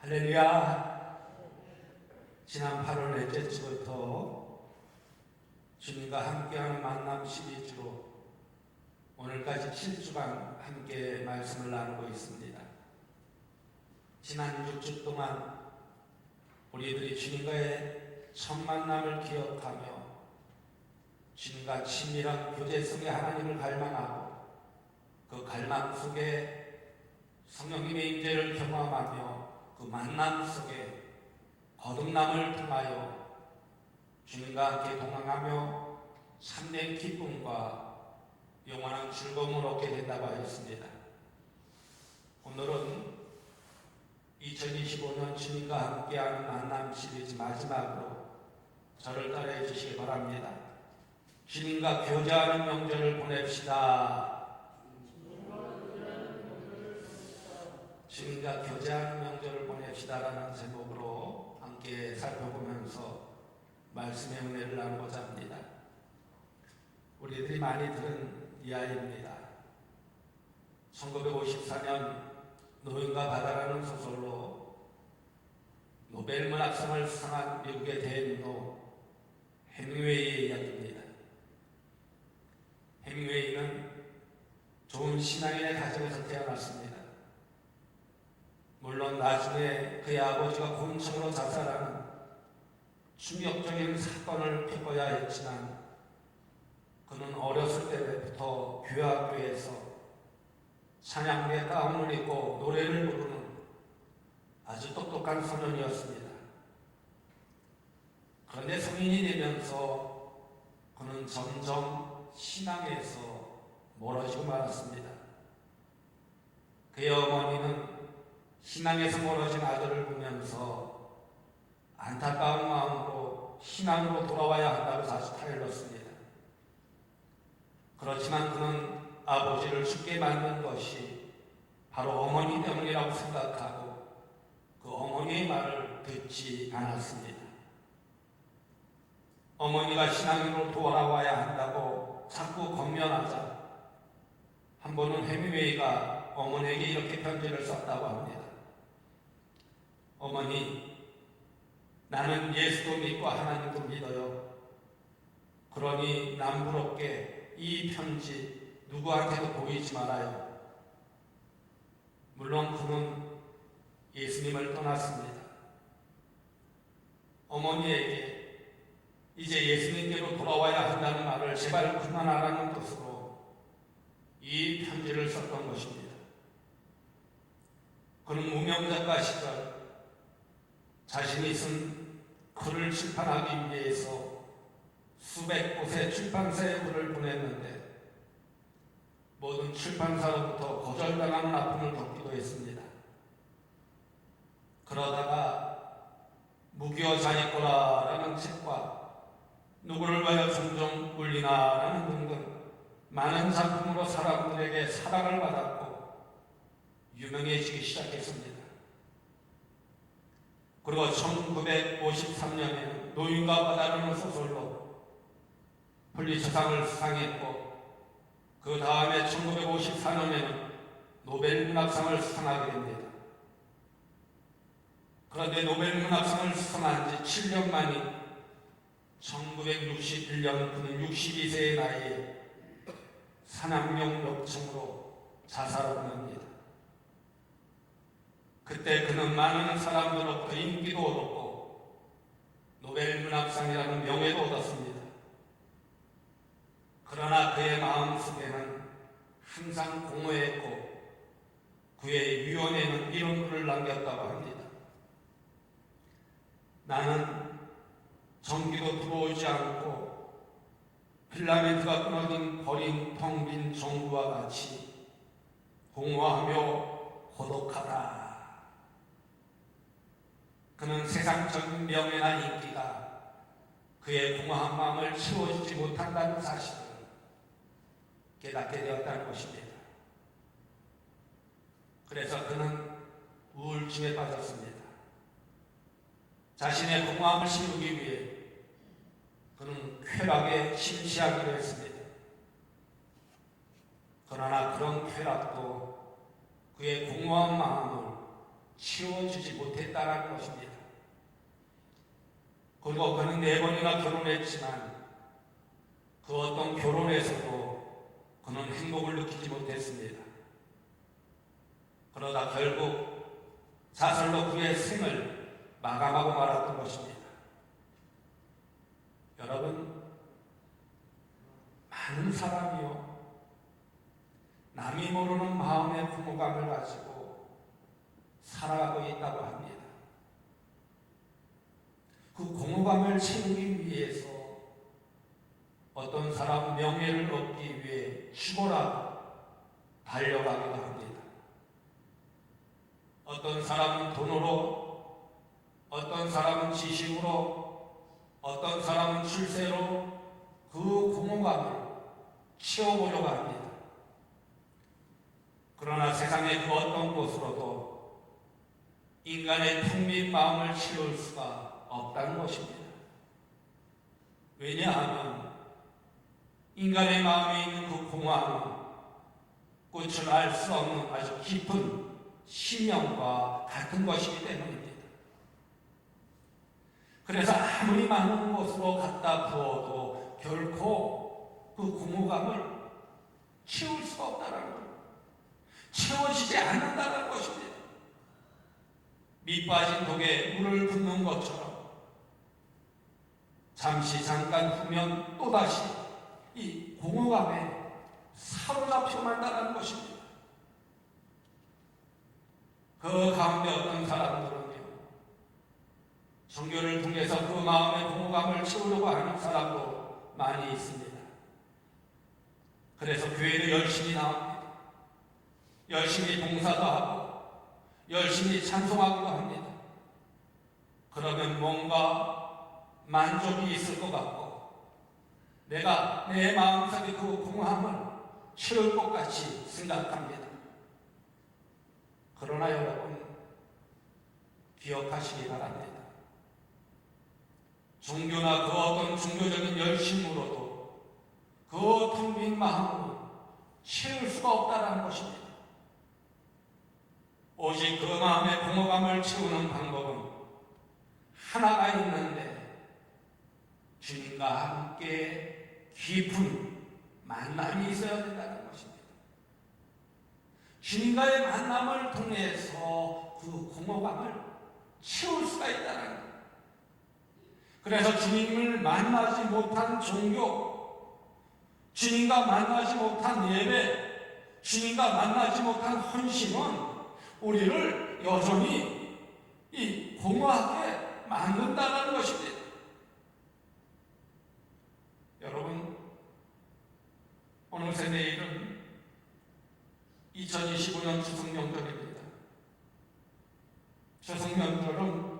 할렐루야. 지난 8월 넷째 주부터 주님과 함께하는 만남 시리즈로 오늘까지 7주간 함께 말씀을 나누고 있습니다. 지난 6주 동안 우리들이 주님과의 첫 만남을 기억하며 주님과 친밀한 교제 속에 하나님을 갈망하고 그 갈망 속에 성령님의 임재를 경험하며 그 만남 속에 거듭남을 통하여 주님과 함께 동행하며 참된 기쁨과 영원한 즐거움을 얻게 된다고 하였습니다. 오늘은 2025년 주님과 함께하는 만남 시리즈 마지막으로 저를 따라해 주시기 바랍니다. 주님과 교제하는 명절을 보냅시다. 주님과 교제하는 명절을 보냅시다라는 제목으로 함께 살펴보면서 말씀의 은혜를 나누고자 합니다. 우리들이 많이 들은 이야기입니다. 1954년 노인과 바다라는 소설로 노벨 문학상을 수상한 미국의 대문호 해밍웨이의 이야기입니다. 해밍웨이는 좋은 신앙인의 가정에서 태어났습니다. 물론 나중에 그의 아버지가 곤충으로 자살하는 충격적인 사건을 겪어야 했지만 그는 어렸을 때부터 교회학교에서 찬양대 가운을 입고 노래를 부르는 아주 똑똑한 소년이었습니다. 그런데 성인이 되면서 그는 점점 신앙에서 멀어지고 말았습니다. 그의 어머니는 신앙에서 멀어진 아들을 보면서 안타까운 마음으로 신앙으로 돌아와야 한다고 다시 타일렀습니다. 그렇지만 그는 아버지를 죽게 만든 것이 바로 어머니 때문이라고 생각하고 그 어머니의 말을 듣지 않았습니다. 어머니가 신앙으로 돌아와야 한다고 자꾸 권면하자 한 번은 해밍웨이가 어머니에게 이렇게 편지를 썼다고 합니다. 어머니, 나는 예수도 믿고 하나님도 믿어요. 그러니 남부럽게 이 편지 누구한테도 보이지 말아요. 물론 그는 예수님을 떠났습니다. 어머니에게 이제 예수님께로 돌아와야 한다는 말을 제발 그만하라는 뜻으로 이 편지를 썼던 것입니다. 그는 무명작가 시절 자신이 쓴 글을 출판하기 위해서 수백 곳의 출판사에 글을 보냈는데 모든 출판사로부터 거절당하는 아픔을 겪기도 했습니다. 그러다가 무기여 자니꼬라라는 책과 누구를 위하여 종종 울리나라는 등등 많은 작품으로 사람들에게 사랑을 받았고 유명해지기 시작했습니다. 그리고 1953년에는 노인과 바다라는 소설로 풀리처상을 수상했고 그 다음에 1954년에는 노벨 문학상을 수상하게 됩니다. 그런데 노벨 문학상을 수상한 지 7년 만인 1961년 그는 62세의 나이에 산악령 역청으로 자살을 합니다. 그때 그는 많은 사람들로부터 인기도 얻었고 노벨 문학상이라는 명예도 얻었습니다. 그러나 그의 마음속에는 항상 공허했고 그의 유언에는 이런 글을 남겼다고 합니다. 나는 전기도 들어오지 않고 필라멘트가 끊어진 버린 텅 빈 정부와 같이 공허하며 고독하다. 그는 세상적인 명예나 인기가 그의 공허한 마음을 채워주지 못한다는 사실을 깨닫게 되었다는 것입니다. 그래서 그는 우울증에 빠졌습니다. 자신의 공허함을 채우기 위해 그는 쾌락에 심취하기로 했습니다. 그러나 그런 쾌락도 그의 공허한 마음을 치워주지 못했다는 것입니다. 그리고 그는 4번이나 결혼했지만 그 어떤 결혼에서도 그는 행복을 느끼지 못했습니다. 그러다 결국 자살로 그의 생을 마감하고 말았던 것입니다. 여러분, 많은 사람이요, 남이 모르는 마음의 부모감을 가지고 살아가고 있다고 합니다. 그 공허감을 채우기 위해서 어떤 사람은 명예를 얻기 위해 죽어라고 달려가기도 합니다. 어떤 사람은 돈으로, 어떤 사람은 지식으로, 어떤 사람은 출세로 그 공허감을 채워보려고 합니다. 그러나 세상의 그 어떤 곳으로도 인간의 텅 빈 마음을 채울 수가 없다는 것입니다. 왜냐하면 인간의 마음에 있는 그 공허함은 끝을 알 수 없는 아주 깊은 심령과 같은 것이기 때문입니다. 그래서 아무리 많은 곳으로 갖다 부어도 결코 그 공허감을 채울 수가 없다는 것, 채워지지 않는다는 것입니다. 밑 빠진 독에 물을 붓는 것처럼 잠깐 후면 또다시 이 공허감에 사로잡혀만 다는 것입니다. 그 가운데 어떤 사람들은요, 종교를 통해서 그 마음의 공허감을 채우려고 하는 사람도 많이 있습니다. 그래서 교회도 열심히 나옵니다. 열심히 봉사도 하고 열심히 찬송하기도 합니다. 그러면 뭔가 만족이 있을 것 같고 내가 내 마음속의 그 공허함을 채울 것 같이 생각합니다. 그러나 여러분, 기억하시기 바랍니다. 종교나 그 어떤 종교적인 열심으로도 그 텅 빈 마음을 채울 수가 없다는 것입니다. 오직 그 마음의 공허감을 채우는 방법은 하나가 있는데, 주님과 함께 깊은 만남이 있어야 된다는 것입니다. 주님과의 만남을 통해서 그 공허감을 채울 수가 있다는 것. 그래서 주님을 만나지 못한 종교, 주님과 만나지 못한 예배, 주님과 만나지 못한 헌신은 우리를 여전히 이 공허하게 만든다는 것입니다. 여러분, 오늘새 내일은 2025년 추석명절입니다. 추석명절은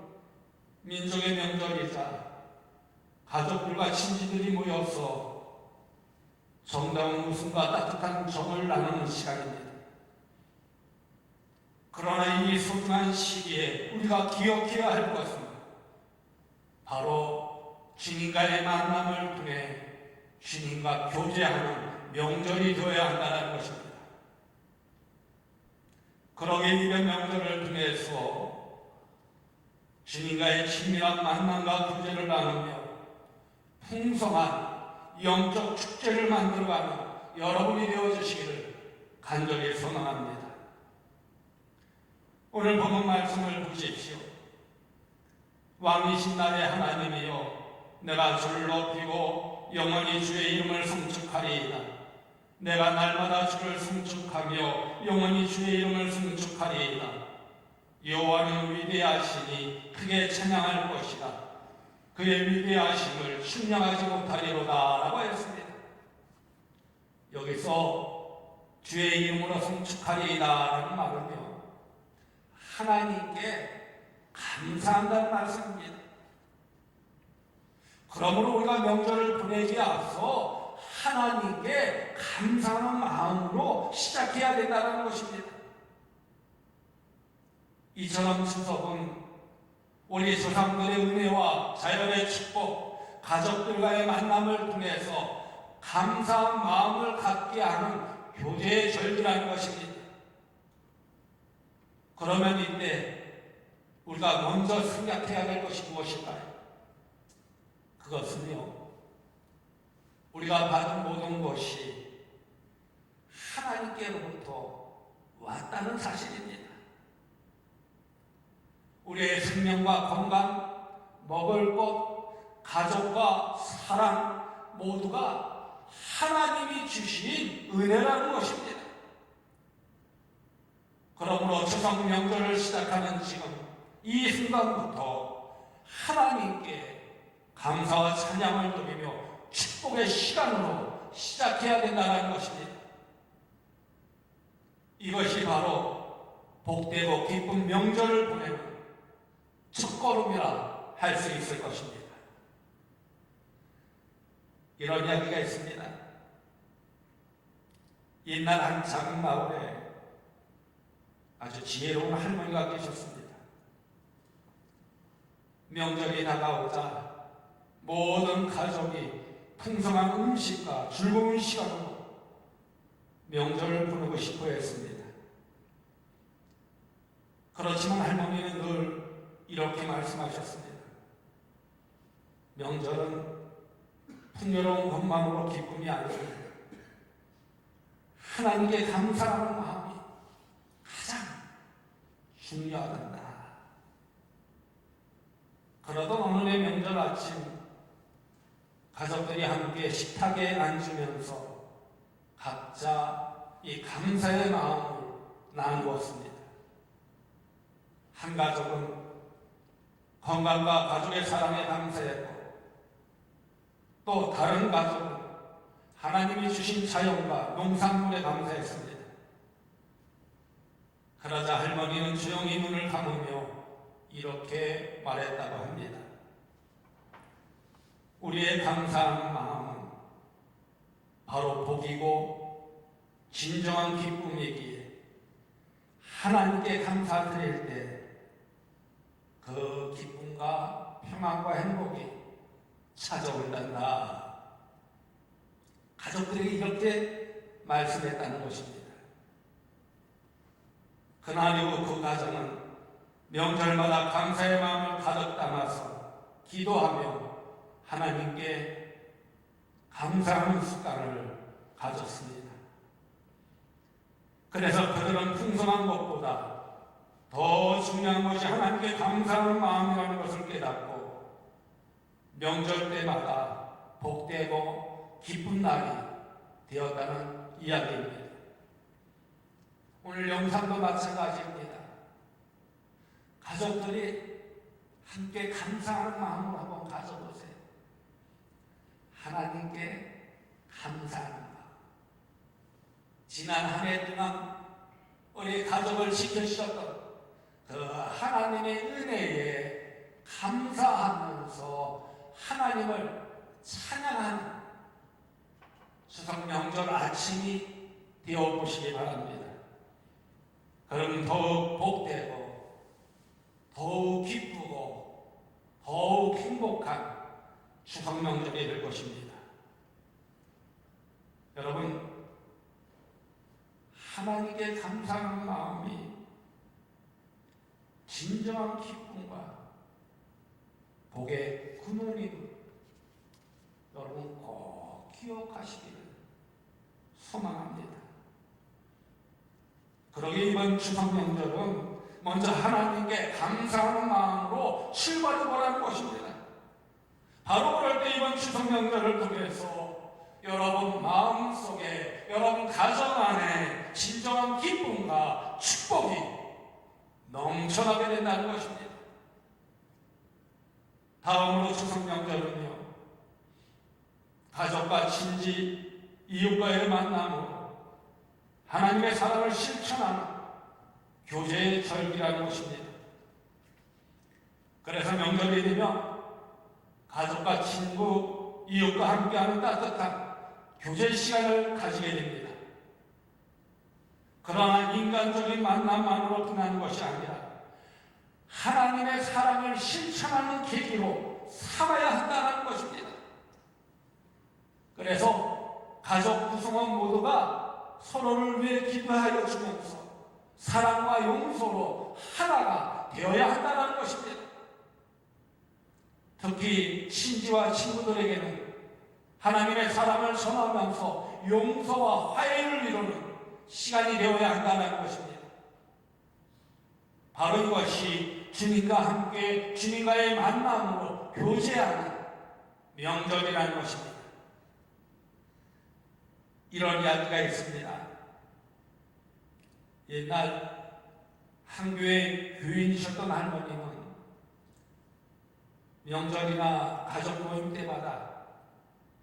민족의 명절이자 가족들과 친지들이 모여서 정다운 웃음과 따뜻한 정을 나누는 시간입니다. 그러나 이 소중한 시기에 우리가 기억해야 할 것은 바로 주님과의 만남을 통해 주님과 교제하는 명절이 되어야 한다는 것입니다. 그러기 위해 명절을 통해서 주님과의 친밀한 만남과 교제를 나누며 풍성한 영적 축제를 만들어가는 여러분이 되어주시기를 간절히 소망합니다. 오늘 본문 말씀을 보십시오. 왕이신 나의 하나님이여, 내가 주를 높이고 영원히 주의 이름을 송축하리이다. 내가 날마다 주를 송축하며 영원히 주의 이름을 송축하리이다. 여호와는 위대하시니 크게 찬양할 것이다. 그의 위대하심을 측량하지 못하리로다 라고 했습니다. 여기서 주의 이름으로 송축하리이다 라는 말은요, 하나님께 감사한다는 말씀입니다. 그러므로 우리가 명절을 보내기에 앞서 하나님께 감사하는 마음으로 시작해야 된다는 것입니다. 이처럼 추석은 우리 조상들의 은혜와 자연의 축복, 가족들과의 만남을 통해서 감사한 마음을 갖게 하는 교제의 절기라는 것입니다. 그러면 이때 우리가 먼저 생각해야 될 것이 무엇일까요? 그것은요, 우리가 받은 모든 것이 하나님께로부터 왔다는 사실입니다. 우리의 생명과 건강, 먹을 것, 가족과 사랑 모두가 하나님이 주신 은혜라는 것입니다. 그러므로 추석 명절을 시작하는 지금 이 순간부터 하나님께 감사와 찬양을 드리며 축복의 시간으로 시작해야 된다는 것입니다. 이것이 바로 복되고 기쁜 명절을 보내는 첫걸음이라 할 수 있을 것입니다. 이런 이야기가 있습니다. 옛날 한 작은 마을에 아주 지혜로운 할머니가 계셨습니다. 명절이 다가오자 모든 가족이 풍성한 음식과 즐거운 시간으로 명절을 보내고 싶어 했습니다. 그렇지만 할머니는 늘 이렇게 말씀하셨습니다. 명절은 풍요로운 것만으로 기쁨이 아니라 하나님께 감사하는 마음이 가장 중요하단다. 그러던 어느 날 명절 아침 가족들이 함께 식탁에 앉으면서 각자 이 감사의 마음을 나누었습니다. 한 가족은 건강과 가족의 사랑에 감사했고, 또 다른 가족은 하나님이 주신 자연과 농산물에 감사했습니다. 그러자 할머니는 조용히 눈을 감으며 이렇게 말했다고 합니다. 우리의 감사하는 마음은 바로 복이고 진정한 기쁨이기에 하나님께 감사드릴 때 그 기쁨과 평안과 행복이 찾아온단다. 가족들에게 이렇게 말씀했다는 것입니다. 그날 이후 그 가정은 명절마다 감사의 마음을 가득 담아서 기도하며 하나님께 감사하는 습관을 가졌습니다. 그래서 그들은 풍성한 것보다 더 중요한 것이 하나님께 감사하는 마음이라는 것을 깨닫고 명절 때마다 복되고 기쁜 날이 되었다는 이야기입니다. 오늘 영상도 마찬가지입니다. 가족들이 함께 감사하는 마음으로 한번 가져보세요. 하나님께 감사하는 마음. 지난 한 해 동안 우리 가족을 지켜주셨던 그 하나님의 은혜에 감사하면서 하나님을 찬양하는 추석 명절 아침이 되어보시기 바랍니다. 그럼 더욱 복되고 더욱 기쁘고 더욱 행복한 추석 명절이 될 것입니다. 여러분, 하나님께 감사하는 마음이 진정한 기쁨과 복의 근원임을 여러분 꼭 기억하시기를 소망합니다. 그러기에 이번 추석 명절은 먼저 하나님께 감사하는 마음으로 출발해 보라는 것입니다. 바로 그럴 때 이번 추석 명절을 통해서 여러분 마음속에, 여러분 가정 안에 진정한 기쁨과 축복이 넘쳐나게 된다는 것입니다. 다음으로 추석 명절은요, 가족과 친지, 이웃과의 만남으로 하나님의 사랑을 실천하는 교제의 절기라는 것입니다. 그래서 명절이 되면 가족과 친구, 이웃과 함께하는 따뜻한 교제 시간을 가지게 됩니다. 그러나 인간적인 만남만으로 끝나는 것이 아니라 하나님의 사랑을 실천하는 계기로 삼아야 한다는 것입니다. 그래서 가족 구성원 모두가 서로를 위해 기도하여 주면서 사랑과 용서로 하나가 되어야 한다는 것입니다. 특히 친지와 친구들에게는 하나님의 사랑을 전하면서 용서와 화해를 이루는 시간이 되어야 한다는 것입니다. 바로 이것이 주님과 함께 주님과의 만남으로 교제하는 명절이라는 것입니다. 이런 이야기가 있습니다. 옛날 한 교회 교인이셨던 할머니는 명절이나 가족 모임 때마다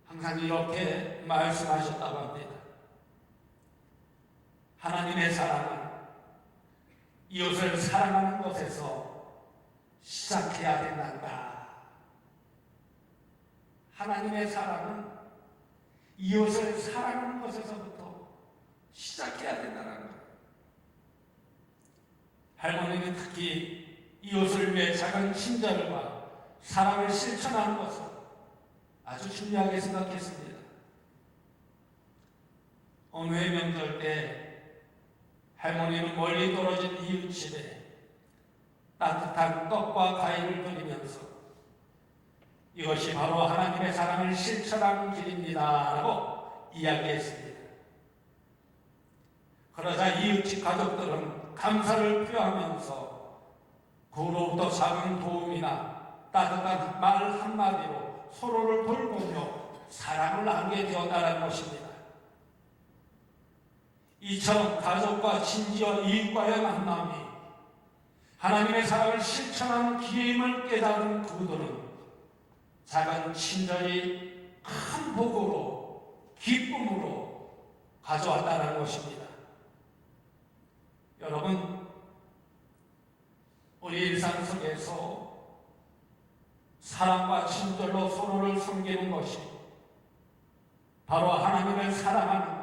항상 이렇게 말씀하셨다고 합니다. 하나님의 사랑은 이웃을 사랑하는 것에서 시작해야 된단다. 하나님의 사랑은 이웃을 사랑하는 것에서부터 시작해야 된다는 거예요. 할머니는 특히 이웃을 위해 작은 친절과 사랑을 실천하는 것을 아주 중요하게 생각했습니다. 어느 해 명절 때 할머니는 멀리 떨어진 이웃집에 따뜻한 떡과 과일을 드리면서 이것이 바로 하나님의 사랑을 실천하는 길입니다 라고 이야기했습니다. 그러자 이웃집 가족들은 감사를 표하면서 그로부터 작은 도움이나 따뜻한 말 한마디로 서로를 돌보며 사랑을 나누게 되었다는 것입니다. 이처럼 가족과 친지와 이웃과의 만남이 하나님의 사랑을 실천하는 기회임을 깨달은 그들은 작은 친절이 큰 복으로 기쁨으로 가져왔다는 것입니다. 여러분, 우리 일상 속에서 사랑과 친절로 서로를 섬기는 것이 바로 하나님을 사랑하는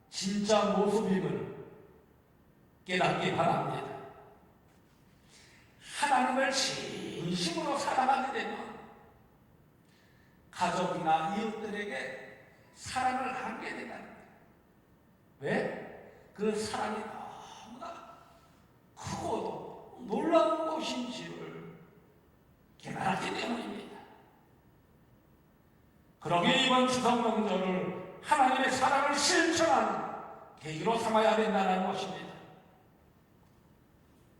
진짜 모습임을 깨닫기 바랍니다. 하나님을 진심으로 사랑하게 되면 가족이나 이웃들에게 사랑을 나누게 된다는 거예요. 왜? 그 사랑이 너무나 크고도 놀라운 것인지를 깨달았기 때문입니다. 그러기에 이번 추석 명절을 하나님의 사랑을 실천하는 계기로 삼아야 된다는 것입니다.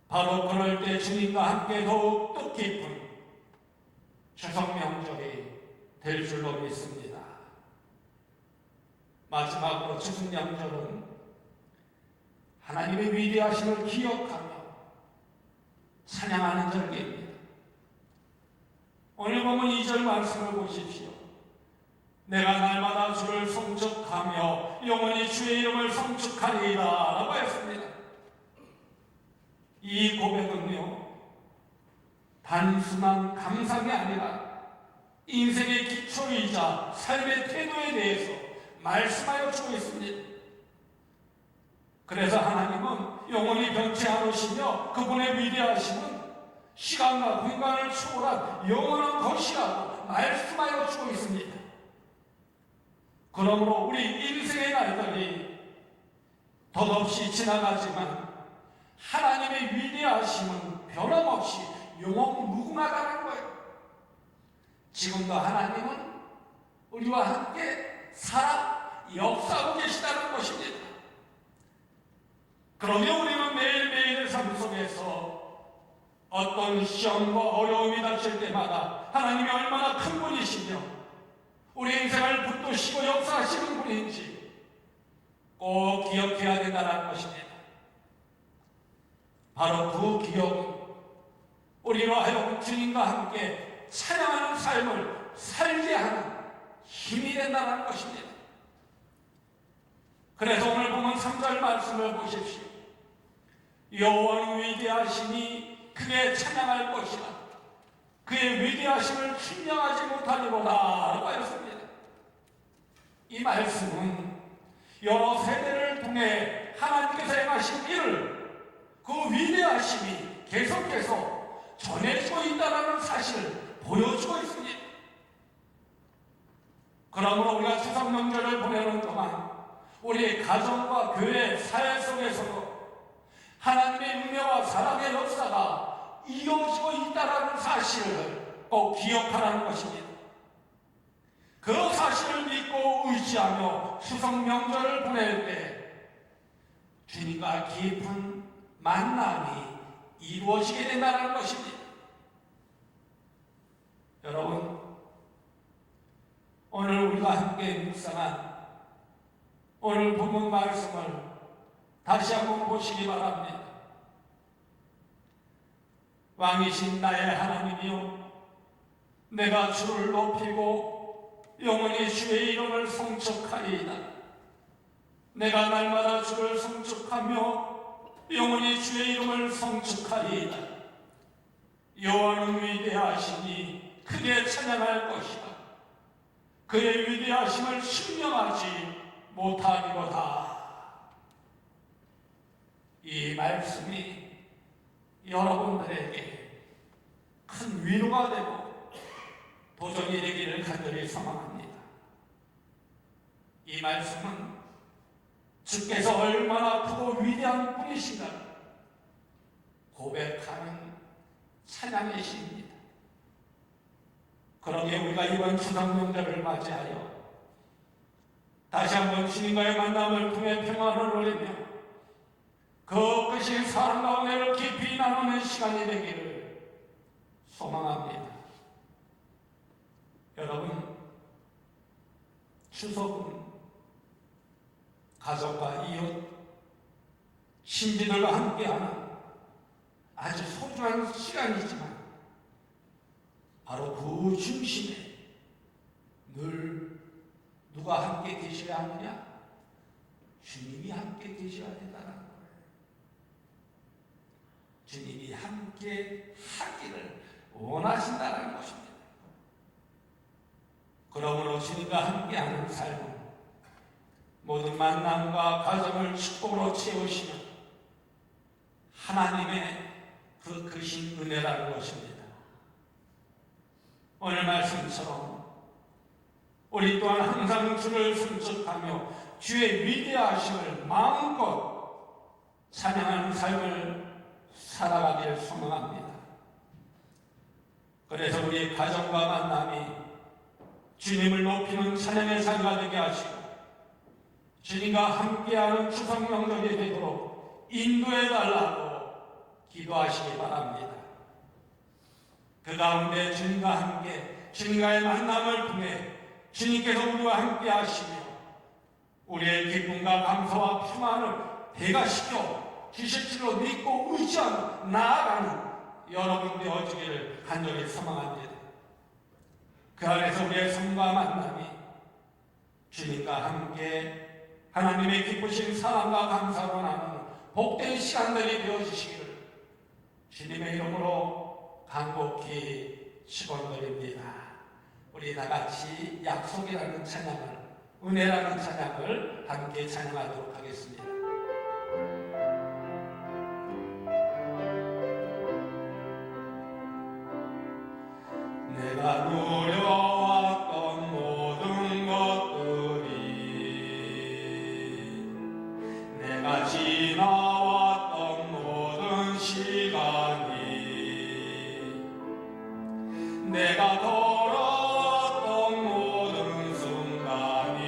바로 그럴 때 주님과 함께 더욱 뜻깊은 추석 명절이 될 줄로 믿습니다. 마지막으로 추석 명절은 하나님의 위대하심을 기억하며 찬양하는 절기입니다. 오늘 보면 2절 말씀을 보십시오. 내가 날마다 주를 송축하며 영원히 주의 이름을 송축하리이다 라고 했습니다. 이 고백은요, 단순한 감상이 아니라 인생의 기초이자 삶의 태도에 대해서 말씀하여 주고 있습니다. 그래서 하나님은 영원히 변치 않으시며 그분의 위대하심은 시간과 공간을 초월한 영원한 것이라고 말씀하여 주고 있습니다. 그러므로 우리 인생의 날들이 덧없이 지나가지만 하나님의 위대하심은 변함없이 영원무궁하다는 거예요. 지금도 하나님은 우리와 함께 살아 역사하고 계시다는 것입니다. 그러면 우리는 매일매일의 삶 속에서 어떤 시험과 어려움이 닥칠 때마다 하나님이 얼마나 큰 분이시며 우리 인생을 붙드시고 역사하시는 분인지 꼭 기억해야 된다는 것입니다. 바로 그 기억은 우리로 하여금 주님과 함께 찬양하는 삶을 살게 하는 힘이 된다는 것입니다. 그래서 오늘 보면 3절 말씀을 보십시오. 여호와는 위대하시니 크게 찬양할 것이라 그의 위대하심을 측량하지 못하리로다 라고 하였습니다. 이 말씀은 여러 세대를 통해 하나님께서 행하신 일을 그 위대하심이 계속해서 전해지고 있다는 사실을 보여주고 있습니다. 그러므로 우리가 추석 명절을 보내는 동안 우리 가정과 교회, 사회 속에서도 하나님의 은혜와 사랑의 역사가 이어지고 있다는 사실을 꼭 기억하라는 것입니다. 그 사실을 믿고 의지하며 추석 명절을 보낼 때 주님과 깊은 만남이 이루어지게 된다는 것입니다. 여러분, 오늘 우리가 함께 묵상한 오늘 본문 말씀을 다시 한번 보시기 바랍니다. 왕이신 나의 하나님이여, 내가 주를 높이고 영원히 주의 이름을 송축하리이다. 내가 날마다 주를 송축하며 영원히 주의 이름을 송축하리이다. 여호와는 위대하시니 크게 찬양할 것이다. 그의 위대하심을 증명하지 못하리로다. 이 말씀이 여러분들에게 큰 위로가 되고 도전이 되기를 간절히 소망합니다. 이 말씀은 주께서 얼마나 크고 위대한 분이신가 고백하는 찬양의 시입니다. 그러기에 우리가 이번 추석 명절을 맞이하여 다시 한번 주님과의 만남을 통해 평안을 누리며 그 끝인 사랑과 은혜를 깊이 나누는 시간이 되기를 소망합니다. 여러분, 추석은 가족과 이웃, 친지들과 함께하는 아주 소중한 시간이지만 바로 그 중심에 늘 누가 함께 계셔야 하느냐? 주님이 함께 계셔야 된다는 거예요. 주님이 함께 하기를 원하신다는 것입니다. 그러므로 주님과 함께하는 삶은 모든 만남과 가정을 축복으로 채우시며 하나님의 그 크신 은혜라는 것입니다. 오늘 말씀처럼 우리 또한 항상 주를 순축하며 주의 위대하심을 마음껏 찬양하는 삶을 살아가길 소망합니다. 그래서 우리 가정과 만남이 주님을 높이는 찬양의 삶이 되게 하시고 주님과 함께하는 추석 명절이 되도록 인도해달라고 기도하시기 바랍니다. 그 가운데 주님과 함께 주님과의 만남을 통해 주님께서 우리와 함께 하시며 우리의 기쁨과 감사와 평안을 배가시켜 주실 줄로 믿고 의지하며 나아가는 여러분 되어주기를 간절히 소망합니다. 그 안에서 우리의 삶과 만남이 주님과 함께 하나님의 기쁘신 사랑과 감사로 나누는 복된 시간들이 되어주시기를 주님의 이름으로 간곡히 축원드립니다. 우리 다같이 약속이라는 찬양을, 은혜라는 찬양을 함께 찬양하도록 하겠습니다. 내가 누려왔던 모든 것들이, 내가 지나왔던 모든 시간이, 내가 걸어왔던 모든 순간이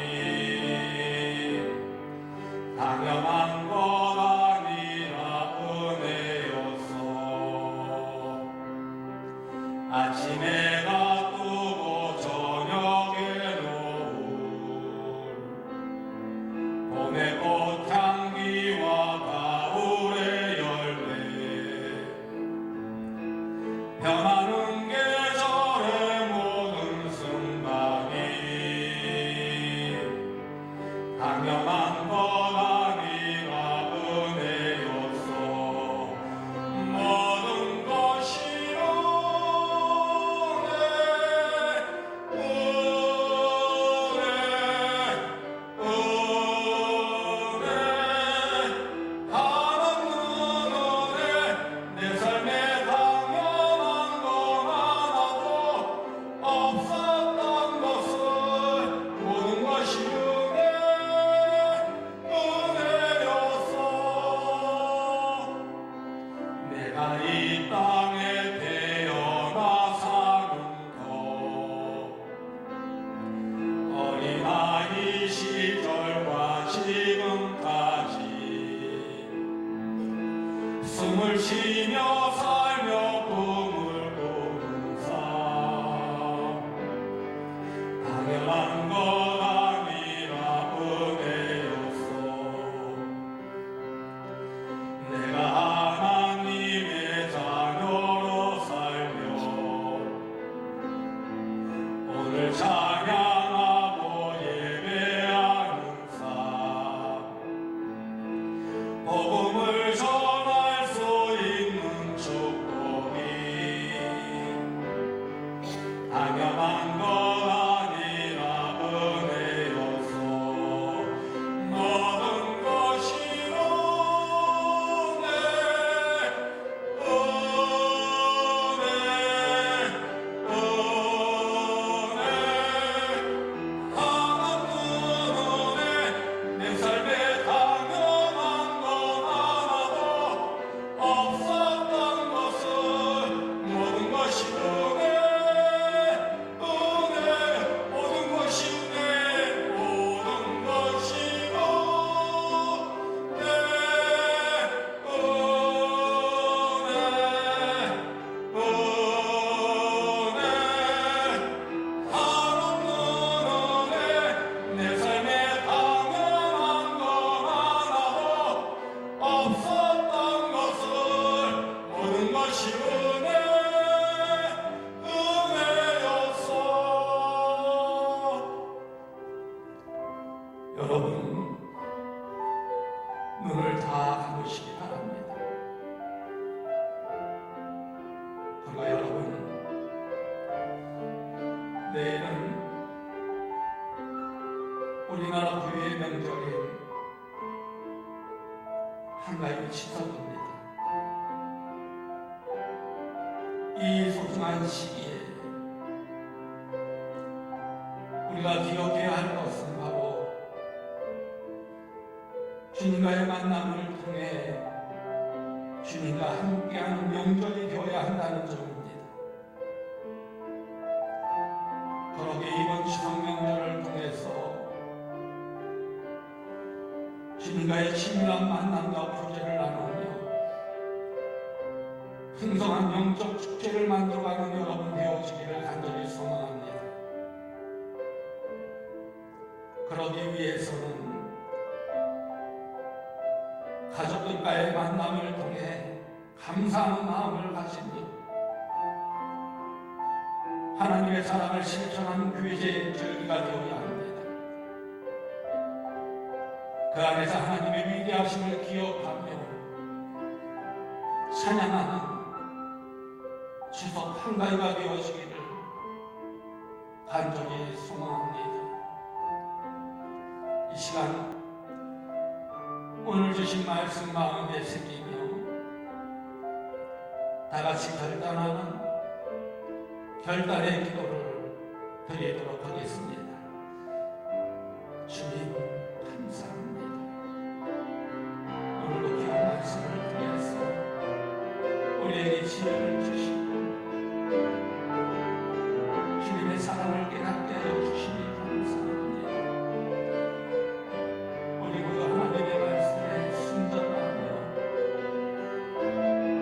당연한 것 아니라 은혜였어. 아침에 가 숨을 쉬며 살며 꿈을 꾸는 삶 당연한 것 아니라 은혜였어. 내가 하나님의 자녀로 살며 오늘 찬양하고 예배하는 삶 복음을 전할 수 있는 축복이 당연한 것 아니라 은혜였어. 모든 것이 은혜 하나님 은혜 내 삶에 당연한 건 하나도 없었던 것을 모든 것이 은혜 모든 것이 은혜 모든 것이 한없는 은혜 내 삶에 당연한 건 하나도 없었던 것을 모든 것이 은혜였어. 여러분 눈을 다 감으시기 바랍니다. 그리고 여러분 내일은 우리나라 고유의 명절인 한가위 추석입니다. 이 소중한 시기에 우리가 기억해야 할 것은 바로 주님과의 만남을 통해 주님과 함께하는 명절이 되어야 한다는 점입니다. 그러게 이번 추석 명절을 통해서 주님과의 친밀한 만남과 교제를 나누며 풍성한 영적 축제를 만들어가는 여러분 되어지기를 간절히 소망합니다. 그러기 위해서는 가족들과의 만남을 통해 감사하는 마음을 가지며 하나님의 사랑을 실천하는 교제의 절기가 되어야 합니다. 그 안에서 하나님의 위대하심을 기억하며 찬양하는 추석 한가위가 되어지기를 간절히 소망합니다. 이 시간 오늘 주신 말씀 마음에 새기며 다 같이 결단하는 결단의 기도를 드리도록 하겠습니다. 주님 감사합니다. 오늘도 귀한 말씀을 통해서 우리에게 지혜를 주시고 주님의 사랑을 깨닫게 하여 주시니 감사합니다. 우리 모두 하나님의 말씀에 순종하며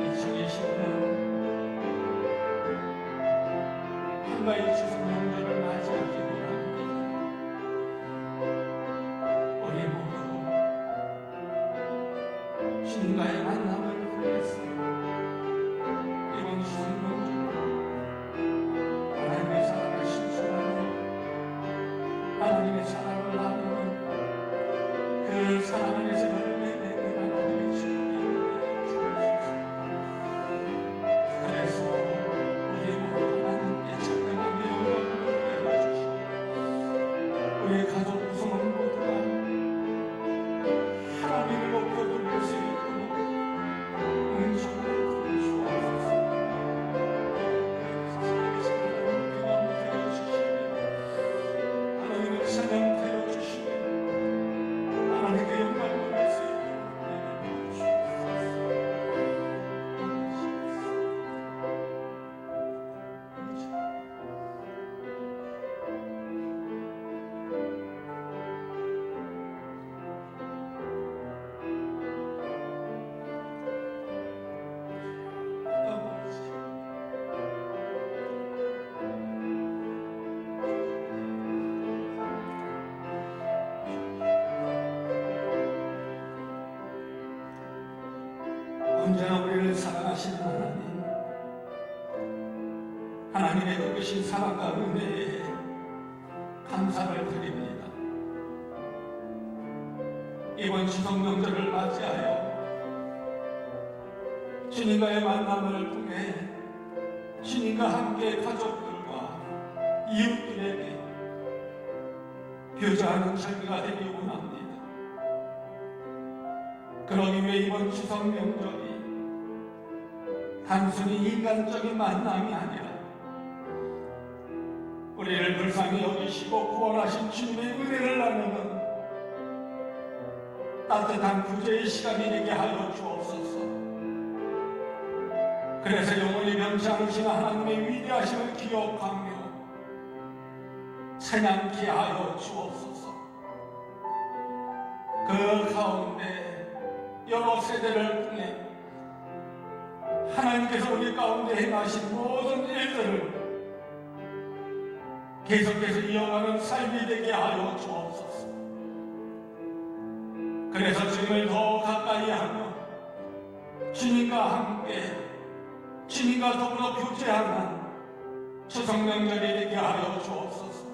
2020년 한가위 추석 명절을 맞이하기 원합니다. 우리 모두 주님과의 만남을 통해서 이번 추석 명절 하나님의 사랑을 실천하며 하나님의 사랑을 나누는 그 사랑 안에서 열매 맺는 하나님의 축복이 주옵소서. 그래서 우리 모두 하나님께 찬양하며 영광을 올려주시고 우리의 가족 구성원 모두가 하나님을 높여 돌릴 수 있도록 응축 언제나 우리를 사랑하시는 하나님의 그것이 사랑과 은혜에 감사를 드립니다. 이번 추석 명절을 맞이하여 주님과의 만남을 통해 주님과 함께 가족들과 이웃들에게 교제하는 절기가 되기 원합니다. 그러기 위해 이번 추석 명절이 단순히 인간적인 만남이 아니라 우리를 불쌍히 여기시고 구원하신 주님의 은혜를 나누는 따뜻한 구제의 시간이 되게 하여 주옵소서. 그래서 영원히 변치 않으신 하나님의 위대하심을 기억하며 찬양케 하여 주옵소서. 그 가운데 여러 세대를 통해 하나님께서 우리 가운데 행하신 모든 일들을 계속해서 이어가는 삶이 되게 하여 주옵소서. 그래서 주님을 더 가까이 하며 주님과 함께 주님과 더불어 교제하는 추석 명절이 되게 하여 주옵소서.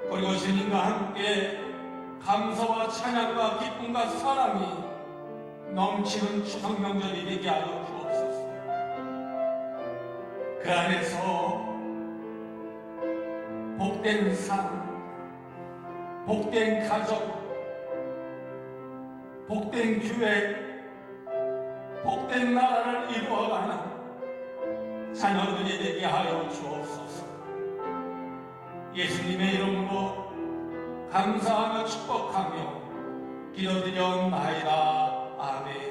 그리고 주님과 함께 감사와 찬양과 기쁨과 사랑이 넘치는 추석 명절이 되게 하여 주옵소서. 그 안에서 복된 삶, 복된 가족, 복된 교회, 복된 나라를 이루어가는 자녀들이 되게 하여 주옵소서. 예수님의 이름으로 감사하며 축복하며 기도드렸나이다. 아멘.